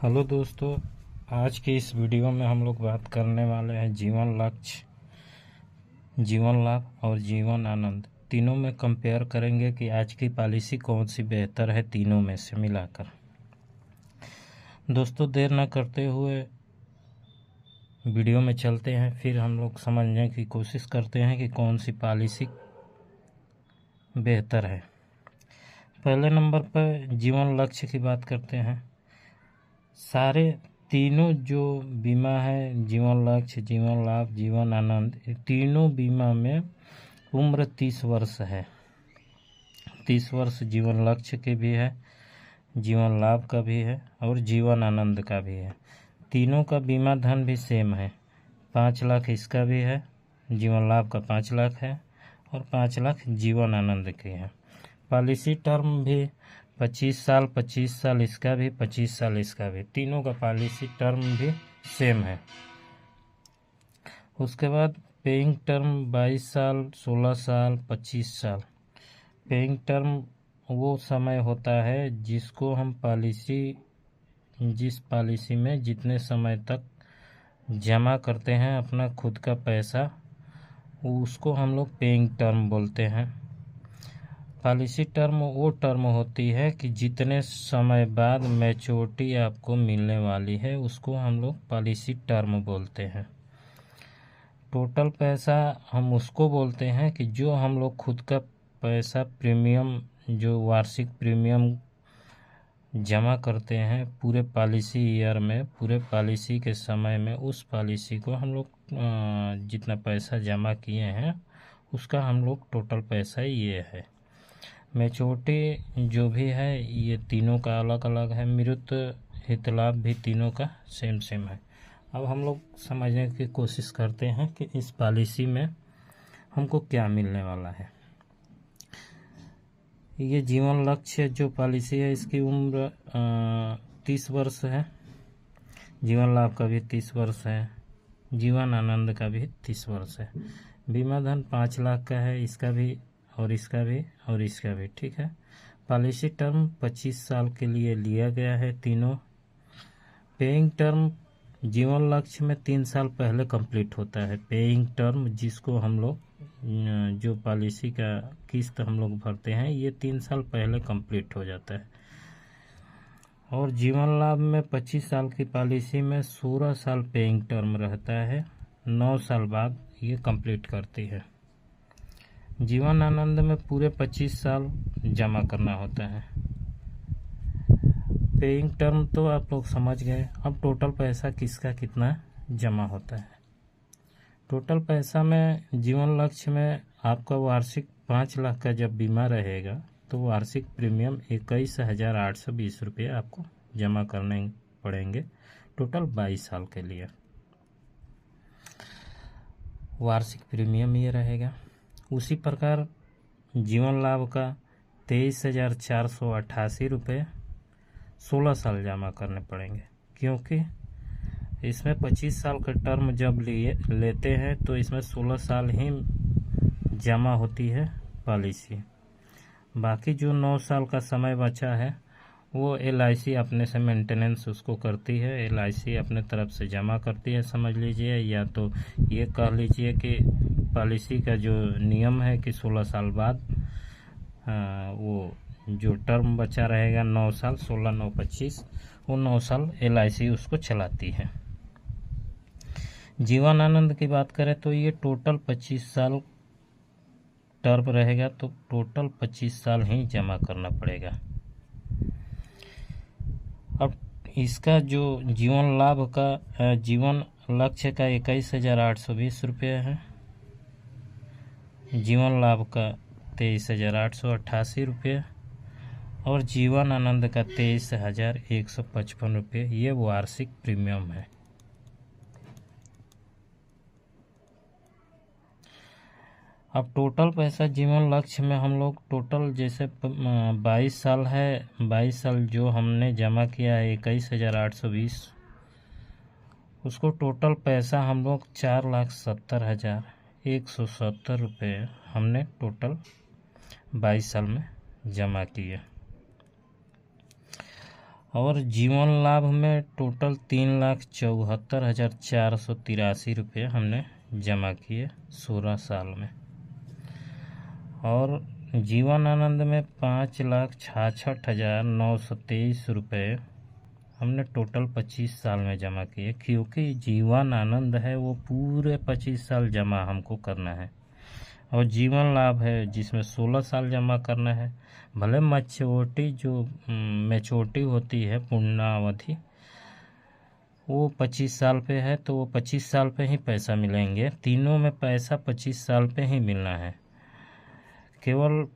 Hello दोस्तों, आज के इस वीडियो में हम लोग बात करने वाले हैं जीवन लक्ष्य, जीवन लाभ और जीवन आनंद तीनों में कंपेयर करेंगे कि आज की पॉलिसी कौन सी बेहतर है तीनों में से मिलाकर। दोस्तों, देर न करते हुए वीडियो में चलते हैं, फिर हम लोग समझने की कोशिश करते हैं कि कौन सी पॉलिसी बेहतर है। पहले नंबर पर जीवन लक्ष्य की बात करते हैं। सारे तीनों जो बीमा है, जीवन लक्ष्य, जीवन लाभ, जीवन आनंद, तीनों बीमा में उम्र 30 वर्ष है। 30 वर्ष जीवन लक्ष्य के भी है, जीवन लाभ का भी है और जीवन आनंद का भी है। तीनों का बीमा धन भी सेम है। 5 लाख इसका भी है, जीवन लाभ का 5 लाख है और 5 लाख जीवन आनंद की है। पॉलिसी टर्म भी 25 साल इसका भी, 25 साल इसका भी, तीनों का पॉलिसी टर्म भी सेम है। उसके बाद पेइंग टर्म 22 साल, 16 साल, 25 साल। पेइंग टर्म वो समय होता है जिसको हम जिस पॉलिसी में जितने समय तक जमा करते हैं अपना खुद का पैसा, उसको हम लोग पेइंग टर्म बोलते हैं। पॉलिसी टर्म वो टर्म होती है कि जितने समय बाद मैच्योरिटी आपको मिलने वाली है उसको हम लोग पॉलिसी टर्म बोलते हैं। टोटल पैसा हम उसको बोलते हैं कि जो हम लोग खुद का पैसा प्रीमियम, जो वार्षिक प्रीमियम जमा करते हैं पूरे पॉलिसी ईयर में, पूरे पॉलिसी के समय में, उस पॉलिसी को हम लोग जितना पैसा जमा किए हैं उसका हम लोग टोटल पैसा ये है। मैच्योरिटी जो भी है ये तीनों का अलग अलग है। मृत्यु हित लाभ भी तीनों का सेम है। अब हम लोग समझने की कोशिश करते हैं कि इस पॉलिसी में हमको क्या मिलने वाला है। ये जीवन लक्ष्य जो पॉलिसी है इसकी उम्र 30 वर्ष है। जीवन लाभ का भी 30 वर्ष है, जीवन आनंद का भी 30 वर्ष है। बीमा धन 5 लाख का है, इसका भी और इसका भी और इसका भी, ठीक है। पॉलिसी टर्म 25 साल के लिए लिया गया है तीनों। पेइंग टर्म जीवन लक्ष्य में 3 साल पहले कंप्लीट होता है। पेइंग टर्म जिसको हम लोग जो पॉलिसी का किस्त हम लोग भरते हैं ये 3 साल पहले कंप्लीट हो जाता है। और जीवन लाभ में 25 साल की पॉलिसी में 16 साल पेइंग टर्म रहता है, 9 साल बाद ये कंप्लीट करती है। जीवन आनंद में पूरे 25 साल जमा करना होता है। पेइंग टर्म तो आप लोग समझ गए। अब टोटल पैसा किसका कितना जमा होता है। टोटल पैसा में जीवन लक्ष्य में आपका वार्षिक 5 लाख का जब बीमा रहेगा तो वार्षिक प्रीमियम 21,820 रुपये आपको जमा करने पड़ेंगे टोटल 22 साल के लिए। वार्षिक प्रीमियम ये रहेगा। उसी प्रकार जीवन लाभ का 23,488 रुपये 16 साल जमा करने पड़ेंगे, क्योंकि इसमें 25 साल का टर्म जब लेते हैं तो इसमें 16 साल ही जमा होती है पॉलिसी। बाकी जो 9 साल का समय बचा है वो LIC अपने से मेंटेनेंस उसको करती है। LIC अपने तरफ से जमा करती है, समझ लीजिए। या तो ये कह लीजिए कि पॉलिसी का जो नियम है कि 16 साल बाद वो जो टर्म बचा रहेगा 9 साल, 16, 9, 25, वो 9 साल LIC उसको चलाती है। जीवन आनंद की बात करें तो ये टोटल 25 साल टर्म रहेगा, तो टोटल 25 साल ही जमा करना पड़ेगा। अब इसका जो जीवन लाभ का जीवन लक्ष्य का 21,820 रुपये है, जीवन लाभ का 23,888 रुपये और जीवन आनंद का 23,155 रुपये, ये वार्षिक प्रीमियम है। अब टोटल पैसा जीवन लक्ष्य में हम लोग टोटल जैसे 22 साल है, 22 साल जो हमने जमा किया है 21,820, उसको टोटल पैसा हम लोग 4,70,170 रुपये हमने टोटल 22 साल में जमा किए। और जीवन लाभ में टोटल 3,74,483 रुपये हमने जमा किए 16 साल में। और जीवन आनंद में 5,66,923 रुपये हमने टोटल 25 साल में जमा किए, क्योंकि जीवन आनंद है वो पूरे 25 साल जमा हमको करना है। और जीवन लाभ है जिसमें 16 साल जमा करना है। भले मैच्योरिटी होती है पूर्णावधि वो 25 साल पे है, तो वो 25 साल पे ही पैसा मिलेंगे। तीनों में पैसा 25 साल पे ही मिलना है। केवल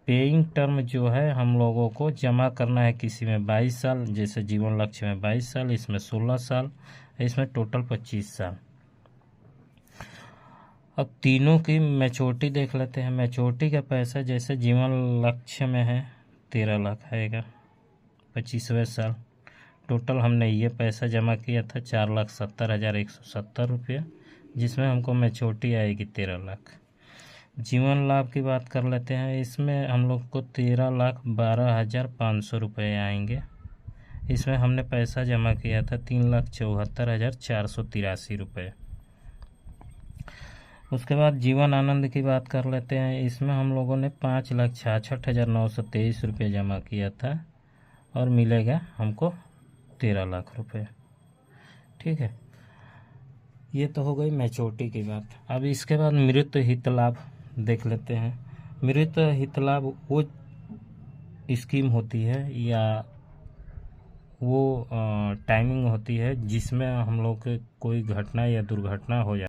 पेइंग टर्म जो है हम लोगों को जमा करना है, किसी में 22 साल, जैसे जीवन लक्ष्य में 22 साल, इसमें 16 साल, इसमें टोटल 25 साल। अब तीनों की मैच्योरिटी देख लेते हैं। मैच्योरिटी का पैसा जैसे जीवन लक्ष्य में है 13 लाख आएगा 25वें साल। टोटल हमने ये पैसा जमा किया था 4,70,170 रुपये, जिसमें हमको मैच्योरिटी आएगी 13 लाख। जीवन लाभ की बात कर लेते हैं। इसमें हम लोग को 13,12,500 रुपये आएंगे। इसमें हमने पैसा जमा किया था 3,74,483 रुपये। उसके बाद जीवन आनंद की बात कर लेते हैं। इसमें हम लोगों ने 5,66,923 रुपये जमा किया था और मिलेगा हमको 13 लाख रुपये। ठीक है, ये तो हो गई मैच्योरिटी की बात। अब इसके बाद मृत हित लाभ देख लेते हैं। मृत हित लाभ वो स्कीम होती है या वो टाइमिंग होती है जिसमें हम लोग कोई घटना या दुर्घटना हो जाए